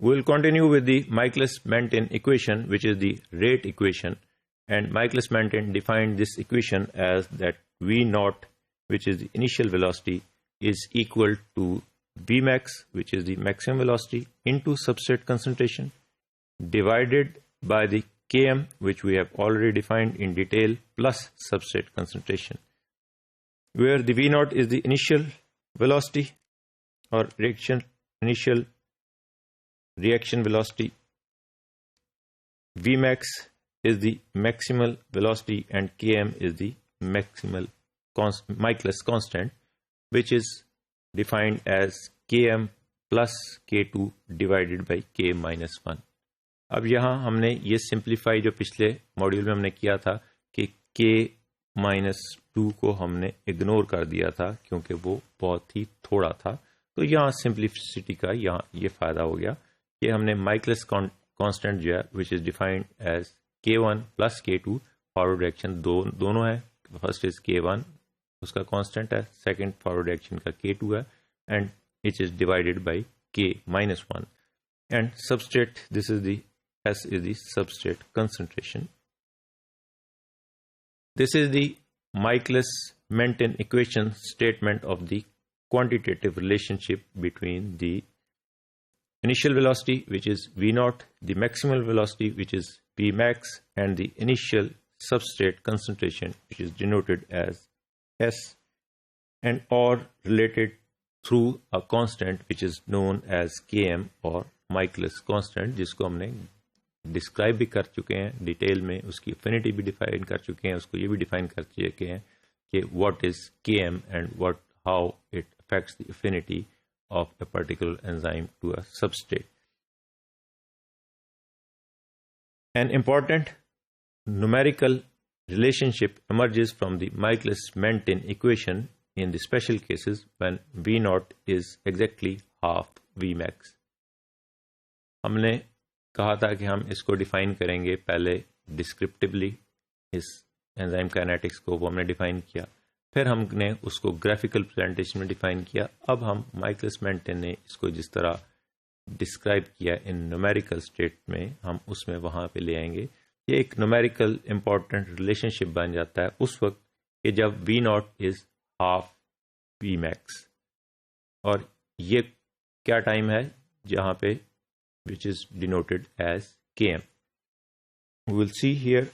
We'll continue with the Michaelis-Menten equation, which is the rate equation. And Michaelis-Menten defined this equation as that V naught, which is the initial velocity, is equal to Vmax, which is the maximum velocity, into substrate concentration, divided by the Km, which we have already defined in detail, plus substrate concentration, where the V naught is the initial velocity or initial reaction velocity, Vmax is the maximal velocity, and Km is the maximal Michaelis constant, which is defined as Km plus K2 divided by K minus 1. अब यहाँ हमने ये simplify जो पिछले module में हमने किया था कि K माइनस 2 को हमने इग्नोर कर दिया था क्योंकि वो बहुत ही थोड़ा था, तो यहाँ सिंप्लिसिटी का यहाँ ये फ़ायदा हो गया कि हमने माइकलिस कांस्टेंट जो है which is defined as K1 plus K2, forward direction दोनों है, फर्स्ट इज K1 उसका कांस्टेंट है, सेकंड फॉरवर्ड डायरेक्शन का K2 है, and it is divided by K minus 1, and substrate, this is the S is the substrate concentration. This is the Michaelis-Menten equation statement of the quantitative relationship between the initial velocity, which is V naught, the maximal velocity, which is V max, and the initial substrate concentration, which is denoted as S, and or related through a constant which is known as Km or Michaelis constant, जिसको हमने describe भी कर चुके हैं detail में, उसकी affinity भी define कर चुके हैं, उसको ये भी डिफाइन कर चुके हैं कि what is Km and what how it affects the affinity of a particular enzyme to a substrate. An important numerical relationship emerges from the Michaelis-Menten equation in the special cases when V naught is exactly half Vmax. हमने कहा था कि हम इसको define करेंगे पहले descriptively, इस enzyme kinetics को वो हमने डिफाइन किया, फिर हमने उसको ग्राफिकल प्रेजेंटेशन में डिफाइन किया. अब हम माइकलिस-मेंटेन ने इसको जिस तरह डिस्क्राइब किया इन न्यूमेरिकल स्टेट में, हम उसमें वहाँ पे ले आएंगे. ये एक न्यूमेरिकल इंपॉर्टेंट रिलेशनशिप बन जाता है उस वक्त कि जब V not is half Vmax, और ये क्या टाइम है जहाँ पे which is denoted as Km. We will see here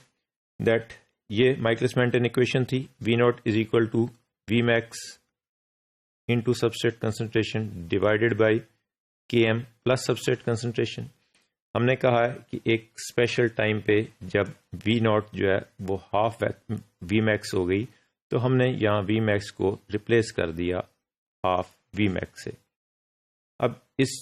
that ये Michaelis-Menten equation थी, V naught is equal to Vmax into substrate concentration divided by Km plus substrate concentration. हमने कहा है कि एक स्पेशल टाइम पे जब V naught जो है वो हाफ Vmax हो गई, तो हमने यहाँ Vmax को रिप्लेस कर दिया हाफ Vmax से. अब इस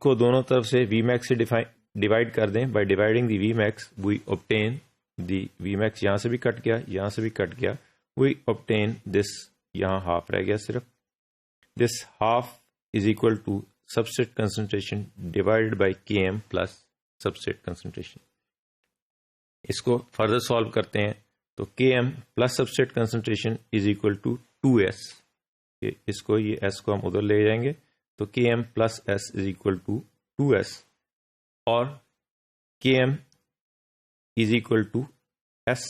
को दोनों तरफ से Vmax से डिवाइड कर दें. By dividing the Vmax we obtain the Vmax, यहाँ से भी कट गया, यहाँ से भी कट गया, वी ऑब्टेन दिस, यहाँ हाफ रह गया सिर्फ. This half is equal to substrate concentration divided by Km plus substrate concentration. इसको फर्दर सॉल्व करते हैं तो Km plus substrate concentration is equal to 2S. इसको ये S को हम उधर ले जाएंगे तो Km plus S is equal to 2S, और Km is equal to S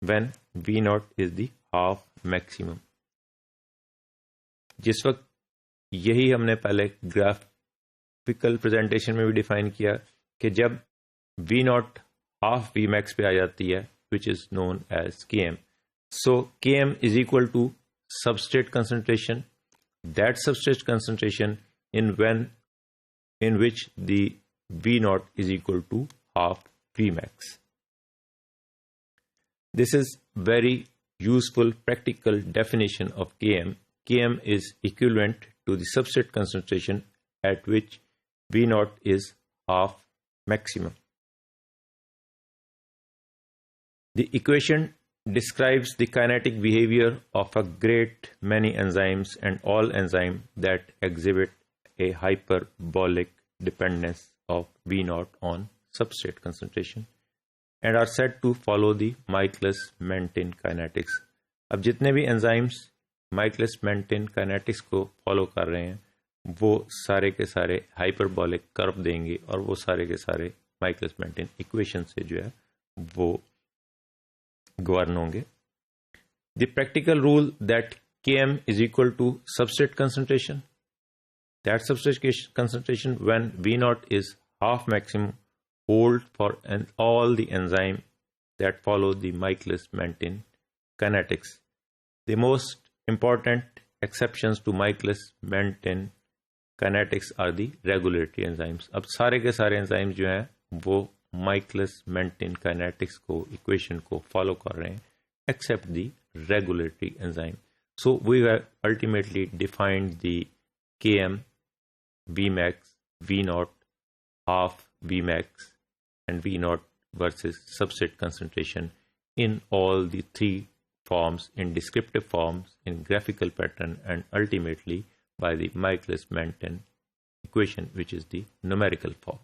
when V naught is the half maximum. जिस वक्त यही हमने पहले ग्राफिकल प्रेजेंटेशन में भी डिफाइन किया कि जब V naught half Vmax पे आ जाती है, which is known as Km. So Km is equal to substrate concentration, that substrate concentration in which the V naught is equal to half Vmax. This is very useful practical definition of Km. Km is equivalent to the substrate concentration at which V naught is half maximum. The equation describes the kinetic behavior of a great many enzymes and all enzymes that exhibit a hyperbolic dependence of V naught on substrate concentration and are said to follow the Michaelis-Menten kinetics. अब जितने भी enzymes Michaelis-Menten kinetics को follow कर रहे हैं वो सारे के सारे हाइपरबोलिक कर्व देंगे और वो सारे के सारे माइकलिस-मेंटेन इक्वेशन से जो है वो गवर्न होंगे. The practical rule that Km is equal to substrate concentration. That substrate concentration when V naught is half maximum hold for all the enzyme that follow the Michaelis-Menten kinetics. The most important exceptions to Michaelis-Menten kinetics are the regulatory enzymes. अब सारे के सारे enzymes जो हैं वो Michaelis-Menten kinetics को equation को follow कर रहे हैं except the regulatory enzyme. So we have ultimately defined the Km, Vmax, V naught, half Vmax, and V naught versus substrate concentration in all the three forms, in descriptive forms, in graphical pattern, and ultimately by the Michaelis-Menten equation, which is the numerical form.